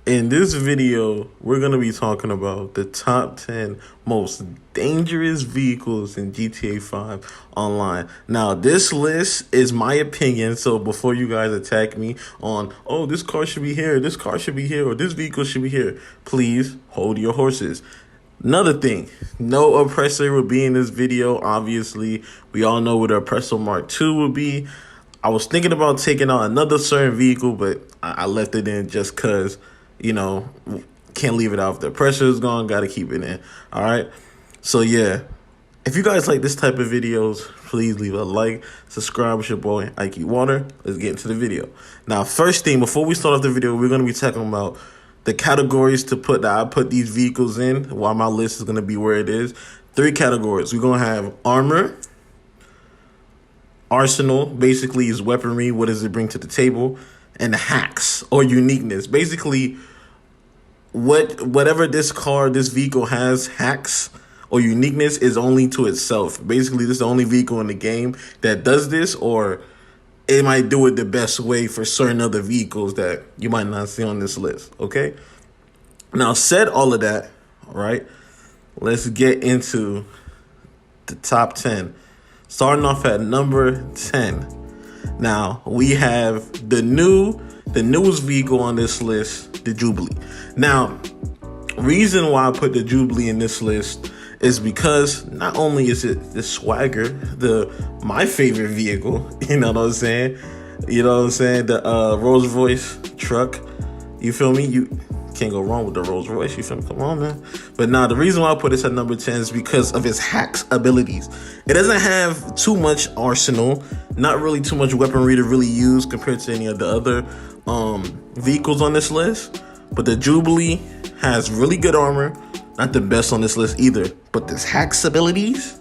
In this video, we're going to be talking about the top 10 most dangerous vehicles in GTA 5 online. Now, this list is my opinion, so before you guys attack me on, oh, this car should be here, this car should be here, or this vehicle should be here, please hold your horses. Another thing, no Oppressor will be in this video, obviously. We all know what the Oppressor Mk II will be. I was thinking about taking out another certain vehicle, but I left it in just because, you know, can't leave it out. If the pressure is gone, got to keep it in. All right. So, yeah, if you guys like this type of videos, please leave a like, subscribe with your boy, Ike Water. Let's get into the video. Now, first thing, before we start off the video, we're going to be talking about the categories to put that I put these vehicles in, while my list is going to be where it is. 3 categories. We're going to have armor, arsenal, basically is weaponry, what does it bring to the table, and hacks or uniqueness. Basically, whatever this vehicle has, hacks or uniqueness, is only to itself. Basically, this is the only vehicle in the game that does this, or it might do it the best way for certain other vehicles that you might not see on this list, okay? Now, said all of that, all right, let's get into the top 10. Starting off at number 10. Now, we have the newest vehicle on this list, the Jubilee. Now, reason why I put the Jubilee in this list is because not only is it the swagger, my favorite vehicle, you know what I'm saying? You know what I'm saying? The Rolls Royce truck. You feel me? You can't go wrong with the Rolls Royce. You feel me? Come on, man. But now, the reason why I put this at number 10 is because of its hacks abilities. It doesn't have too much arsenal, not really too much weaponry to really use compared to any of the other vehicles on this list. But the Jubilee has really good armor. Not the best on this list either. But the hacks abilities,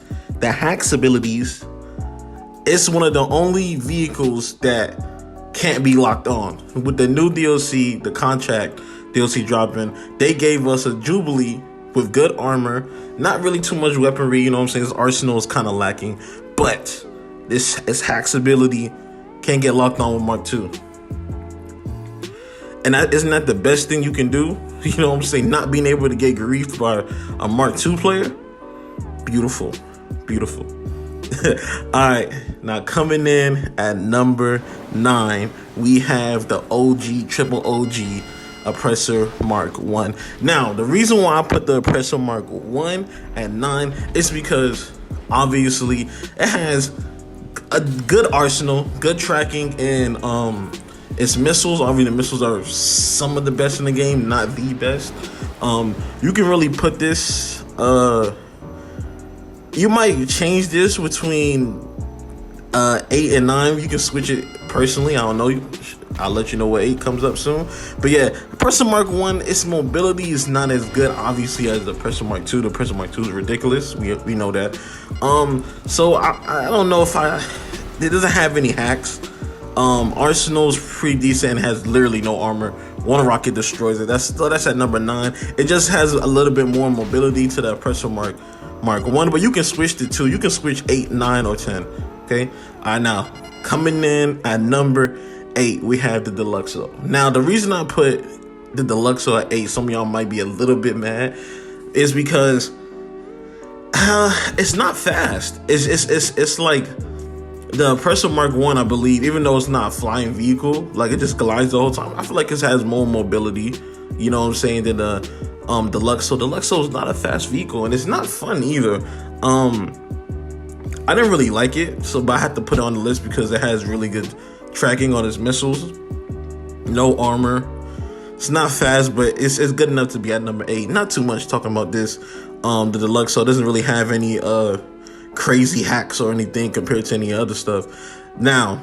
it's one of the only vehicles that can't be locked on. With the new DLC, the contract DLC dropping, they gave us a Jubilee with good armor, not really too much weaponry, you know what I'm saying? His arsenal is kind of lacking, but this hacks ability can't get locked on with Mk II. And isn't that the best thing you can do? You know what I'm saying? Not being able to get griefed by a Mk II player. Beautiful. Beautiful. All right. Now, coming in at number 9, we have the triple OG Oppressor Mk I. Now, the reason why I put the Oppressor Mk I at 9 is because, obviously, it has a good arsenal, good tracking, and its missiles. Obviously, the missiles are some of the best in the game, not the best. You can really put this, you might change this between 8 and 9. You can switch it personally. I don't know. I'll let you know what 8 comes up soon. But yeah, Oppressor Mk I, its mobility is not as good, obviously, as the Oppressor Mk II. The Oppressor Mk II is ridiculous. We know that. So I don't know if it doesn't have any hacks. Arsenal's pretty decent and has literally no armor. One rocket destroys it. That's at number 9. It just has a little bit more mobility to the Oppressor Mk I, but you can switch to 2. You can switch 8, 9, or 10. Okay. All right. Now, coming in at number 8, we have the Deluxo. Now, the reason I put the Deluxo at 8, some of y'all might be a little bit mad, is because it's not fast. It's like the Oppressor Mk I, I believe, even though it's not a flying vehicle, like it just glides the whole time. I feel like it has more mobility, you know what I'm saying, than the Deluxo. Deluxo is not a fast vehicle, and it's not fun either. I didn't really like it, but I had to put it on the list because it has really good tracking on its missiles, no armor. It's not fast, but it's good enough to be at number 8. Not too much talking about this. The Deluxo doesn't really have any crazy hacks or anything compared to any other stuff. Now,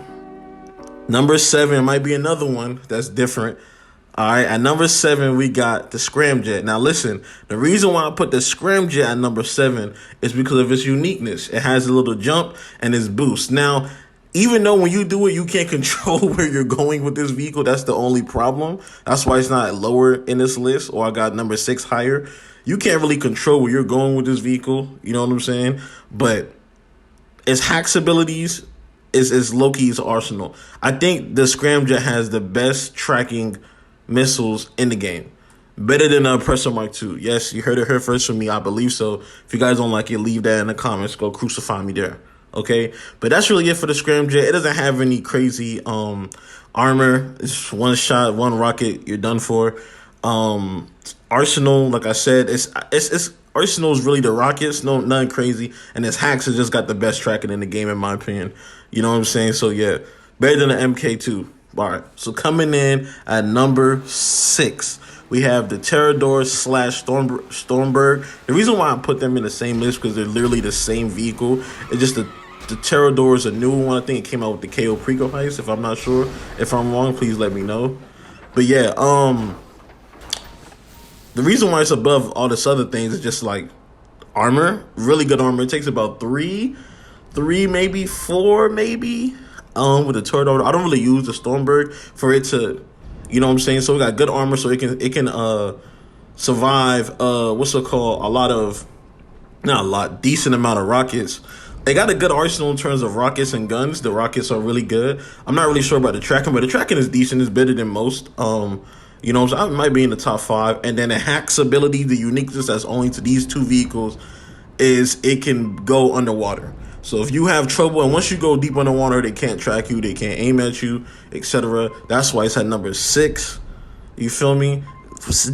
number 7 might be another one that's different. All right, at number 7, we got the Scramjet. Now, listen, the reason why I put the Scramjet at number 7 is because of its uniqueness. It has a little jump and its boost. Now, even though when you do it, you can't control where you're going with this vehicle, that's the only problem. That's why it's not lower in this list, or I got number 6 higher. You can't really control where you're going with this vehicle, you know what I'm saying? But its hacks abilities is low-key's arsenal. I think the Scramjet has the best tracking missiles in the game. Better than the Oppressor Mk II. Yes, you heard it here first from me. I believe so. If you guys don't like it, leave that in the comments. Go crucify me there. Okay, but that's really it for the Scramjet. It doesn't have any crazy armor. It's one shot, one rocket, you're done for. Arsenal, like I said, it's Arsenal is really the rockets, nothing crazy, and its hacks has just got the best tracking in the game in my opinion. You know what I'm saying? So yeah, better than the MK2. All right, so coming in at number 6. We have the Toreador / Stormberg. The reason why I put them in the same list because they're literally the same vehicle. It's just the Toreador is a new one. I think it came out with the KO Preco heist. If I'm not sure, if I'm wrong, please let me know. But yeah, the reason why it's above all this other things is just like armor, really good armor. It takes about three, maybe 4, maybe. With the Toreador, I don't really use the Stormberg for it to. You know what I'm saying? So we got good armor, so it can survive what's it called? Decent amount of rockets. They got a good arsenal in terms of rockets and guns. The rockets are really good. I'm not really sure about the tracking, but the tracking is decent. It's better than most. You know, so I might be in the top 5. And then the hacks ability, the uniqueness that's only to these 2 vehicles, is it can go underwater. So if you have trouble, and once you go deep underwater, they can't track you, they can't aim at you, etc. That's why it's at number 6. You feel me?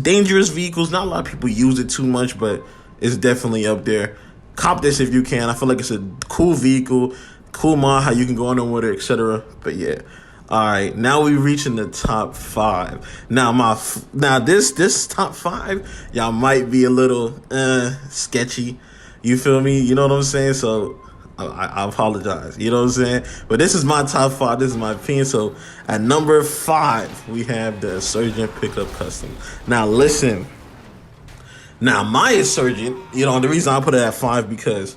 Dangerous vehicles. Not a lot of people use it too much, but it's definitely up there. Cop this if you can. I feel like it's a cool vehicle, cool mod, how you can go underwater, etc. But yeah. All right, now we reaching the top 5. Now this top 5, y'all might be a little sketchy. You feel me? You know what I'm saying? So I apologize. You know what I'm saying? But this is my top 5. This is my opinion. So at number 5, we have the Insurgent Pickup Custom. Now listen. Now my Insurgent, you know, the reason I put it at 5 because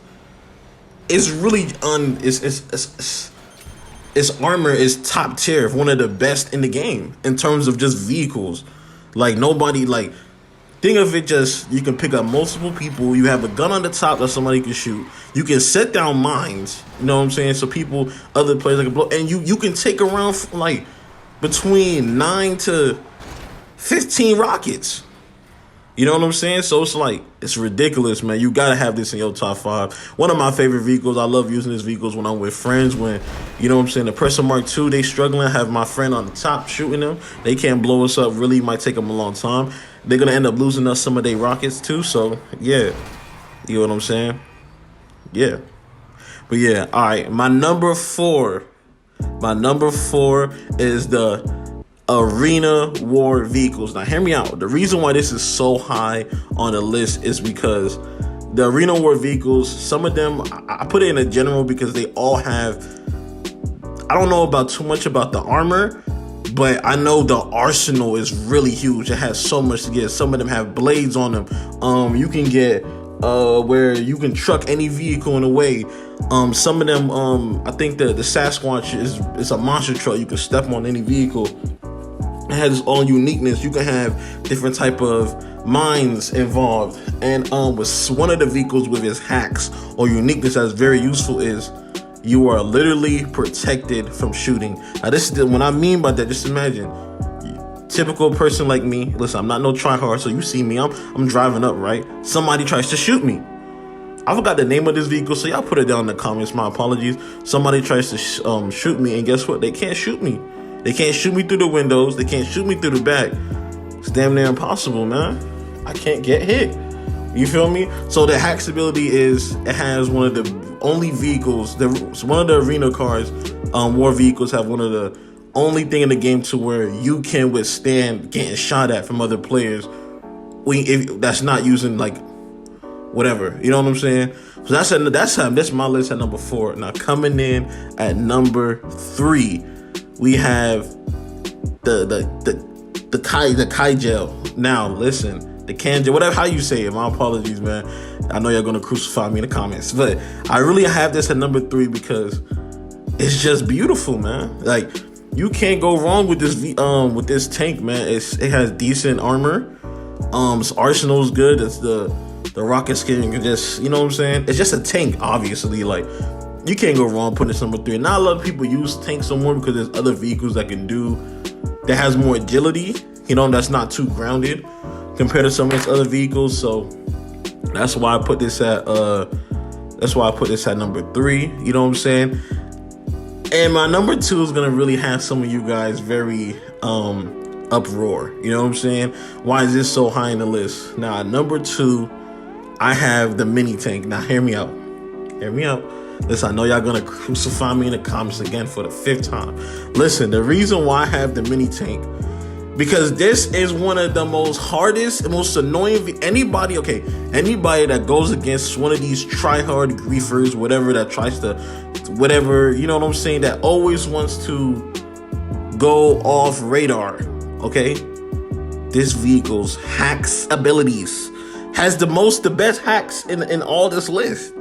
it's really its armor is top tier, one of the best in the game in terms of just vehicles. Like nobody like. Think of it just, you can pick up multiple people. You have a gun on the top that somebody can shoot. You can set down mines, you know what I'm saying? So other players can blow. And you can take around like between 9 to 15 rockets. You know what I'm saying? So it's like, it's ridiculous, man. You got to have this in your top 5. One of my favorite vehicles. I love using these vehicles when I'm with friends. When, you know what I'm saying, the Oppressor Mk II, they struggling. I have my friend on the top shooting them. They can't blow us up. Really might take them a long time. They're going to end up losing us some of their rockets too. So, yeah. You know what I'm saying? Yeah. But yeah, all right. My number 4 is the Arena War vehicles. Now hear me out. The reason why this is so high on the list is because the Arena War vehicles, some of them, I put it in a general because they all have, I don't know about too much about the armor, but I know the arsenal is really huge. It has so much to get. Some of them have blades on them. You can get where you can truck any vehicle in a way. Some of them, I think the Sasquatch is a monster truck. You can step on any vehicle. It has its own uniqueness. You can have different type of mines involved. And with one of the vehicles with its hacks or uniqueness that's very useful is you are literally protected from shooting. Now this is what I mean by that. Just imagine, typical person like me. Listen, I'm not no tryhard, so you see me, I'm driving up, right? Somebody tries to shoot me. I forgot the name of this vehicle, so y'all put it down in the comments. My apologies. Somebody tries to shoot me, and guess what? They can't shoot me. They can't shoot me through the windows. They can't shoot me through the back. It's damn near impossible, man. I can't get hit. You feel me? So the hacks ability is, it has one of the only vehicles, one of the arena cars, war vehicles have one of the only thing in the game to where you can withstand getting shot at from other players if that's not using like whatever. You know what I'm saying? So that's my list at number 4. Now coming in at number 3, we have the Kai gel. Now listen, the Khanjali, whatever how you say it. My apologies, man. I know you're gonna crucify me in the comments, but I really have this at number 3 because it's just beautiful, man. Like you can't go wrong with this tank, man. It has decent armor. Its arsenal is good. It's the rocket skin can just, you know what I'm saying? It's just a tank, obviously. Like you can't go wrong putting this number 3. Not a lot of people use tanks no more because there's other vehicles that has more agility. You know, that's not too grounded compared to some of its other vehicles. So that's why I put this at number 3. You know what I'm saying? And my number 2 is gonna really have some of you guys very uproar. You know what I'm saying? Why is this so high in the list? Now, number 2, I have the mini tank. Now, hear me out. Hear me out. Listen, I know y'all gonna crucify me in the comments again for the 5th time. Listen, the reason why I have the mini tank, because this is one of the most hardest and most annoying. Anybody that goes against one of these try-hard griefers, whatever, that tries to, whatever, you know what I'm saying, that always wants to go off radar, okay? This vehicle's hacks abilities has the best hacks in all this list.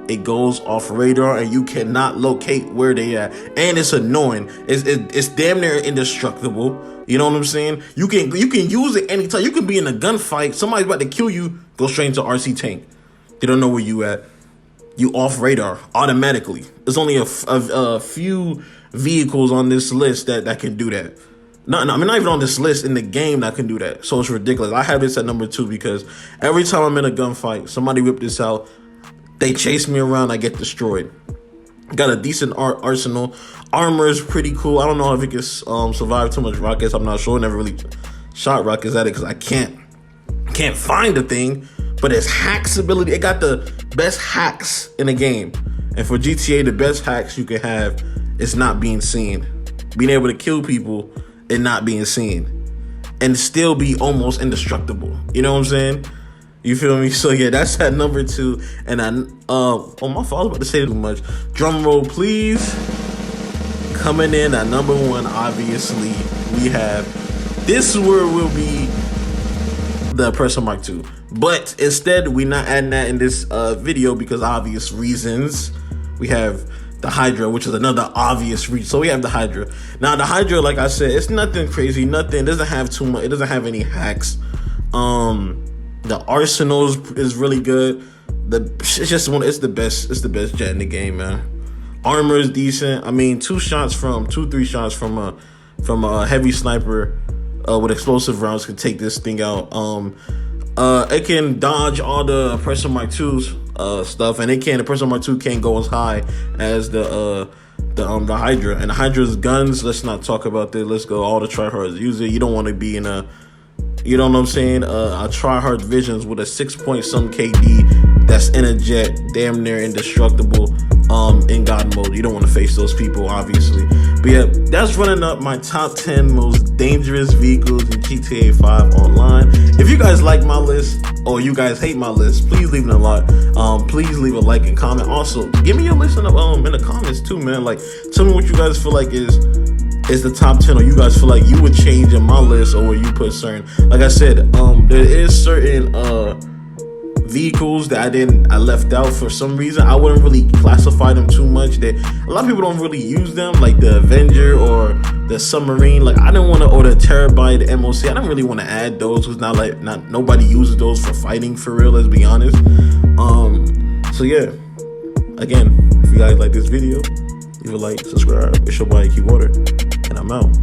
It goes off radar and you cannot locate where they at, and it's annoying. It's damn near indestructible. You know what I'm saying? You can use it anytime. You can be in a gunfight, somebody's about to kill you, go straight into RC tank. They don't know where you at. You off radar automatically. There's only a few vehicles on this list that can do that. Not even on this list in the game that can do that. So it's ridiculous. I have this at number 2 because every time I'm in a gunfight, somebody whip this out, they chase me around, I get destroyed. Got a decent arsenal. Armor is pretty cool. I don't know if it can survive too much rockets. I'm not sure. Never really shot rockets at it because I can't find the thing. But its hacks ability, it got the best hacks in the game. And for GTA, the best hacks you can have is not being seen. Being able to kill people and not being seen. And still be almost indestructible. You know what I'm saying? You feel me? So yeah, that's at number 2. And oh my fault, I was about to say too much. Drum roll, please. Coming in at number 1, obviously, we have, this where will be the Oppressor Mk II. But instead, we're not adding that in this video because obvious reasons. We have the Hydra, which is another obvious reason. So we have the Hydra. Now the Hydra, like I said, it's nothing crazy, nothing. It doesn't have too much. It doesn't have any hacks. The arsenal is really good. It's the best jet in the game, man. Armor is decent. I mean, 3 shots from a heavy sniper with explosive rounds can take this thing out. It can dodge all the Oppressor Mk II's stuff, and the Oppressor Mk II can't go as high as the Hydra. And the Hydra's guns, let's not talk about that. Let's go. All the tryhards use it. You don't want to be in a, you know what I'm saying, a tryhard visions with a 6-point-some KD that's in a jet, damn near indestructible, in God mode. You don't want to face those people, obviously. But yeah, that's running up my top 10 most dangerous vehicles in GTA 5 online. If you guys like my list, or you guys hate my list, please leave it a lot. Please leave a like and comment. Also, give me your list in the comments too, man. Like, tell me what you guys feel like is the top 10, or you guys feel like you would change in my list, or where you put certain, like I said, there is certain vehicles that I left out for some reason. I wouldn't really classify them too much. That a lot of people don't really use them, like the Avenger or the submarine. Like, I didn't want to, or the Terabyte, the MOC. I didn't really want to add those. It's not like nobody uses those for fighting for real, let's be honest. So yeah, again, if you guys like this video, leave a like, subscribe. It's your boy GODMODE, and I'm out.